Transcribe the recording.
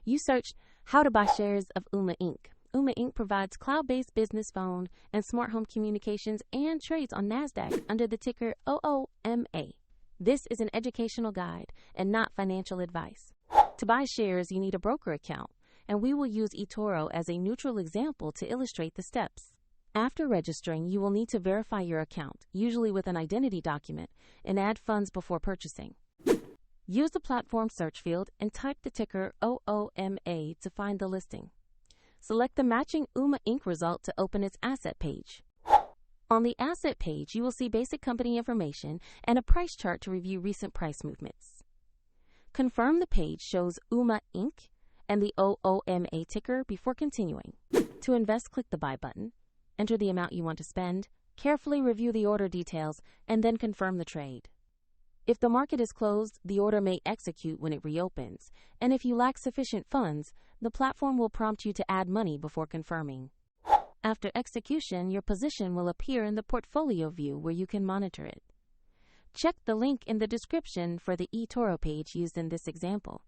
You search how to buy shares of Ooma Inc. Ooma Inc. provides cloud-based business phone and smart home communications and trades on NASDAQ under the ticker OOMA. This is an educational guide and not financial advice. To buy shares, you need a broker account, and we will use eToro as a neutral example to illustrate the steps. After registering, you will need to verify your account, usually with an identity document, and add funds before purchasing. Use the platform search field and type the ticker OOMA to find the listing. Select the matching Ooma Inc. result to open its asset page. On the asset page, you will see basic company information and a price chart to review recent price movements. Confirm the page shows Ooma Inc. and the OOMA ticker before continuing. To invest, click the Buy button. Enter the amount you want to spend, carefully review the order details, and then confirm the trade. If the market is closed, the order may execute when it reopens, and if you lack sufficient funds, the platform will prompt you to add money before confirming. After execution, your position will appear in the portfolio view where you can monitor it. Check the link in the description for the eToro page used in this example.